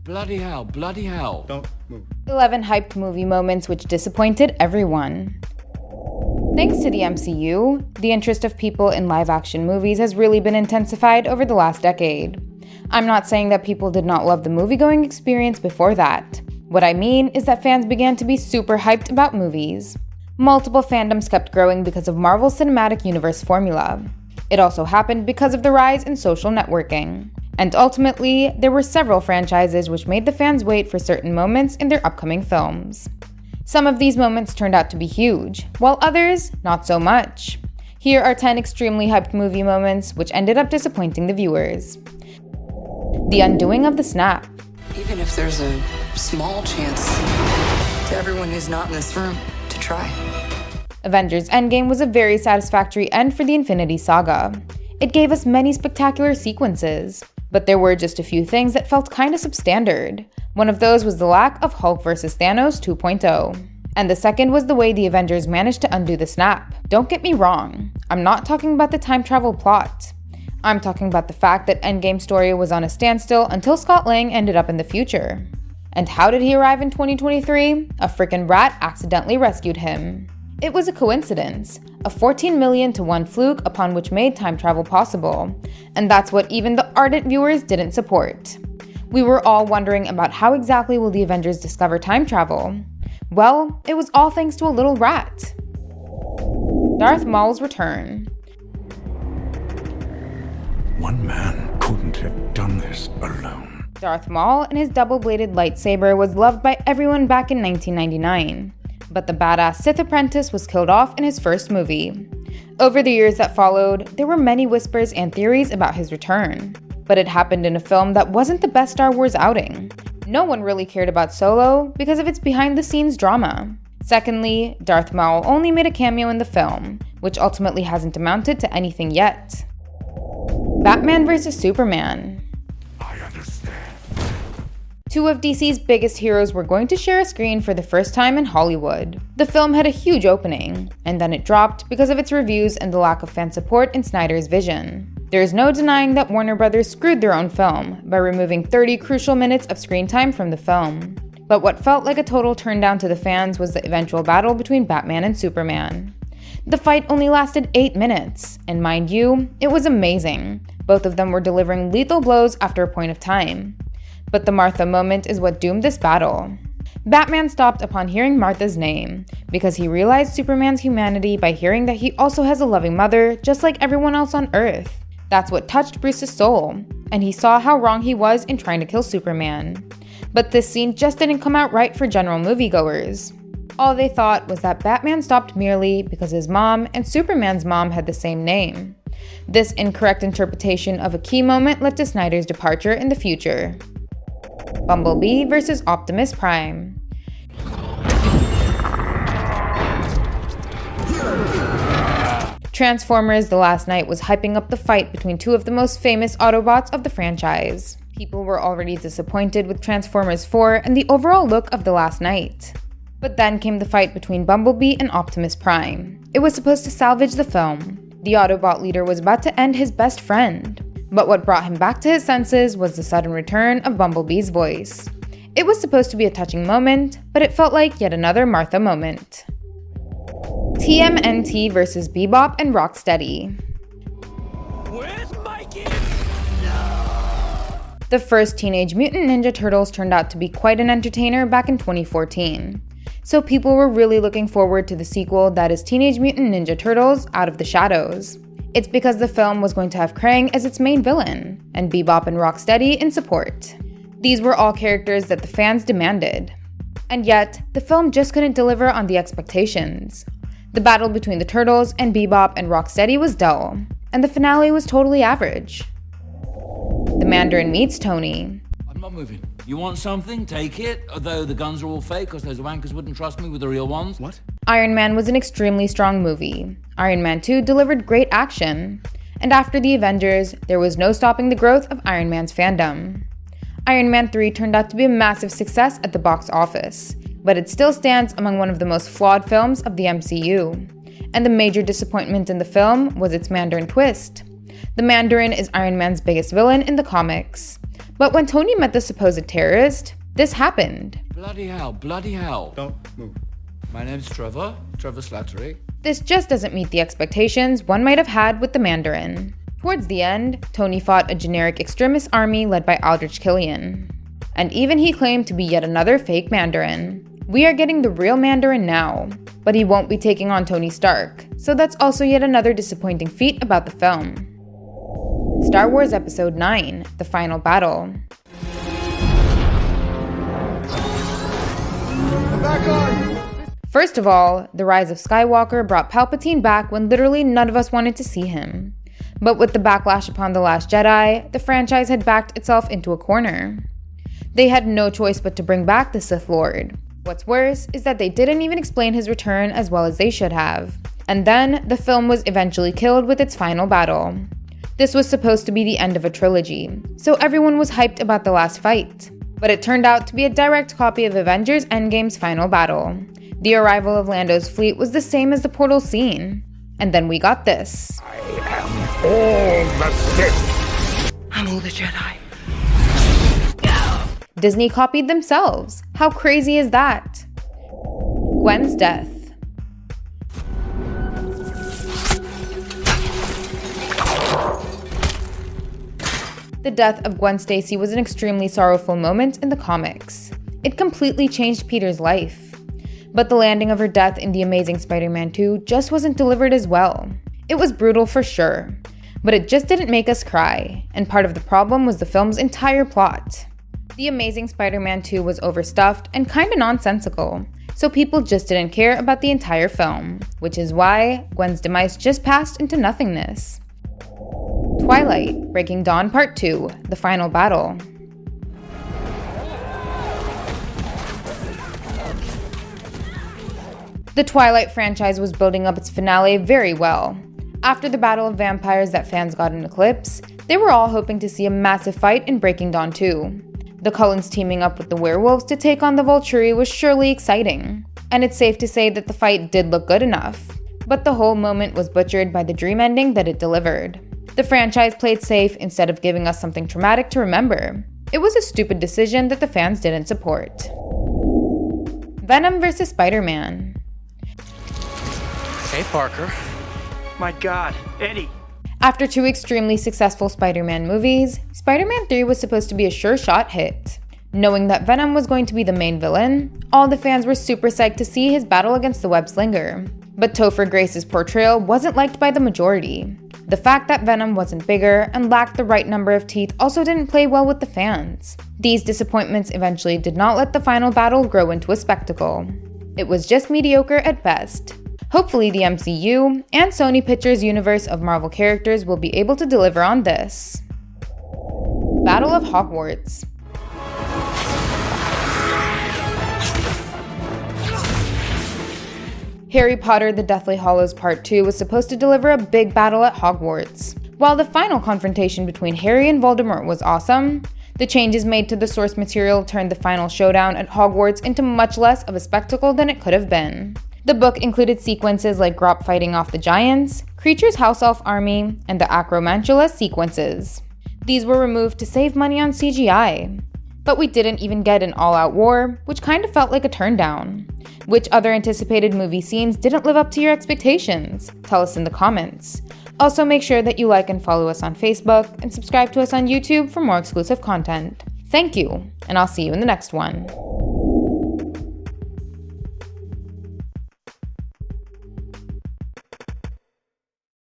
Bloody hell, bloody hell. Don't move. 11 hyped movie moments which disappointed everyone. Thanks to the MCU, the interest of people in live-action movies has really been intensified over the last decade. I'm not saying that people did not love the movie-going experience before that. What I mean is that fans began to be super hyped about movies. Multiple fandoms kept growing because of Marvel's cinematic universe formula. It also happened because of the rise in social networking. And ultimately, there were several franchises which made the fans wait for certain moments in their upcoming films. Some of these moments turned out to be huge, while others, not so much. Here are 10 extremely hyped movie moments which ended up disappointing the viewers. The undoing of the snap. Even if there's a small chance to everyone who's not in this room to try. Avengers Endgame was a very satisfactory end for the Infinity Saga. It gave us many spectacular sequences, but there were just a few things that felt kinda substandard. One of those was the lack of Hulk vs. Thanos 2.0. And the second was the way the Avengers managed to undo the snap. Don't get me wrong, I'm not talking about the time travel plot. I'm talking about the fact that Endgame's story was on a standstill until Scott Lang ended up in the future. And how did he arrive in 2023? A frickin' rat accidentally rescued him. It was a coincidence, a 14 million to 1 fluke upon which made time travel possible, and that's what even the ardent viewers didn't support. We were all wondering about how exactly will the Avengers discover time travel? Well, it was all thanks to a little rat. Darth Maul's Return. One man couldn't have done this alone. Darth Maul and his double-bladed lightsaber was loved by everyone back in 1999. But the badass Sith apprentice was killed off in his first movie. Over the years that followed, there were many whispers and theories about his return. But it happened in a film that wasn't the best Star Wars outing. No one really cared about Solo because of its behind-the-scenes drama. Secondly, Darth Maul only made a cameo in the film, which ultimately hasn't amounted to anything yet. Batman vs. Superman. Two of DC's biggest heroes were going to share a screen for the first time in Hollywood. The film had a huge opening, and then it dropped because of its reviews and the lack of fan support in Snyder's vision. There is no denying that Warner Brothers screwed their own film by removing 30 crucial minutes of screen time from the film. But what felt like a total turndown to the fans was the eventual battle between Batman and Superman. The fight only lasted 8 minutes, and mind you, it was amazing. Both of them were delivering lethal blows after a point of time. But the Martha moment is what doomed this battle. Batman stopped upon hearing Martha's name, because he realized Superman's humanity by hearing that he also has a loving mother, just like everyone else on Earth. That's what touched Bruce's soul, and he saw how wrong he was in trying to kill Superman. But this scene just didn't come out right for general moviegoers. All they thought was that Batman stopped merely because his mom and Superman's mom had the same name. This incorrect interpretation of a key moment led to Snyder's departure in the future. Bumblebee vs. Optimus Prime. Transformers: The Last Knight was hyping up the fight between two of the most famous Autobots of the franchise. People were already disappointed with Transformers 4 and the overall look of The Last Knight. But then came the fight between Bumblebee and Optimus Prime. It was supposed to salvage the film. The Autobot leader was about to end his best friend. But what brought him back to his senses was the sudden return of Bumblebee's voice. It was supposed to be a touching moment, but it felt like yet another Martha moment. TMNT vs. Bebop and Rocksteady. Where's Mikey? The first Teenage Mutant Ninja Turtles turned out to be quite an entertainer back in 2014. So people were really looking forward to the sequel that is Teenage Mutant Ninja Turtles Out of the Shadows. It's because the film was going to have Krang as its main villain, and Bebop and Rocksteady in support. These were all characters that the fans demanded. And yet, the film just couldn't deliver on the expectations. The battle between the Turtles and Bebop and Rocksteady was dull, and the finale was totally average. The Mandarin meets Tony. I'm not moving. You want something? Take it. Although the guns are all fake because those wankers wouldn't trust me with the real ones. What? Iron Man was an extremely strong movie. Iron Man 2 delivered great action. And after the Avengers, there was no stopping the growth of Iron Man's fandom. Iron Man 3 turned out to be a massive success at the box office, but it still stands among one of the most flawed films of the MCU. And the major disappointment in the film was its Mandarin twist. The Mandarin is Iron Man's biggest villain in the comics. But when Tony met the supposed terrorist, this happened. Bloody hell, bloody hell. Don't move. My name's Trevor Slattery. This just doesn't meet the expectations one might have had with the Mandarin. Towards the end, Tony fought a generic extremist army led by Aldrich Killian. And even he claimed to be yet another fake Mandarin. We are getting the real Mandarin now, but he won't be taking on Tony Stark, so that's also yet another disappointing feat about the film. Star Wars Episode 9, The Final Battle. I'm back on! First of all, the rise of Skywalker brought Palpatine back when literally none of us wanted to see him. But with the backlash upon The Last Jedi, the franchise had backed itself into a corner. They had no choice but to bring back the Sith Lord. What's worse is that they didn't even explain his return as well as they should have. And then, the film was eventually killed with its final battle. This was supposed to be the end of a trilogy, so everyone was hyped about the last fight. But it turned out to be a direct copy of Avengers Endgame's final battle. The arrival of Lando's fleet was the same as the portal scene. And then we got this. I am all the Sith. I'm all the Jedi. Disney copied themselves. How crazy is that? Gwens Death. The death of Gwen Stacy was an extremely sorrowful moment in the comics. It completely changed Peter's life. But the landing of her death in The Amazing Spider-Man 2 just wasn't delivered as well. It was brutal for sure, but it just didn't make us cry, and part of the problem was the film's entire plot. The Amazing Spider-Man 2 was overstuffed and kinda nonsensical, so people just didn't care about the entire film, which is why Gwen's demise just passed into nothingness. Twilight, Breaking Dawn Part 2, The Final Battle. The Twilight franchise was building up its finale very well. After the battle of vampires that fans got in Eclipse, they were all hoping to see a massive fight in Breaking Dawn 2. The Cullens teaming up with the werewolves to take on the Volturi was surely exciting, and it's safe to say that the fight did look good enough, but the whole moment was butchered by the dream ending that it delivered. The franchise played safe instead of giving us something traumatic to remember. It was a stupid decision that the fans didn't support. Venom vs. Spider-Man. Hey, Parker. My God, Eddie. After 2 extremely successful Spider-Man movies, Spider-Man 3 was supposed to be a sure-shot hit. Knowing that Venom was going to be the main villain, all the fans were super psyched to see his battle against the Web Slinger. But Topher Grace's portrayal wasn't liked by the majority. The fact that Venom wasn't bigger and lacked the right number of teeth also didn't play well with the fans. These disappointments eventually did not let the final battle grow into a spectacle. It was just mediocre at best. Hopefully the MCU and Sony Pictures universe of Marvel characters will be able to deliver on this. Battle of Hogwarts. Harry Potter The Deathly Hallows Part 2 was supposed to deliver a big battle at Hogwarts. While the final confrontation between Harry and Voldemort was awesome, the changes made to the source material turned the final showdown at Hogwarts into much less of a spectacle than it could have been. The book included sequences like Grop fighting off the giants, Kreature's house elf army, and the Acromantula sequences. These were removed to save money on CGI. But we didn't even get an all-out war, which kind of felt like a turndown. Which other anticipated movie scenes didn't live up to your expectations? Tell us in the comments. Also make sure that you like and follow us on Facebook, and subscribe to us on YouTube for more exclusive content. Thank you, and I'll see you in the next one.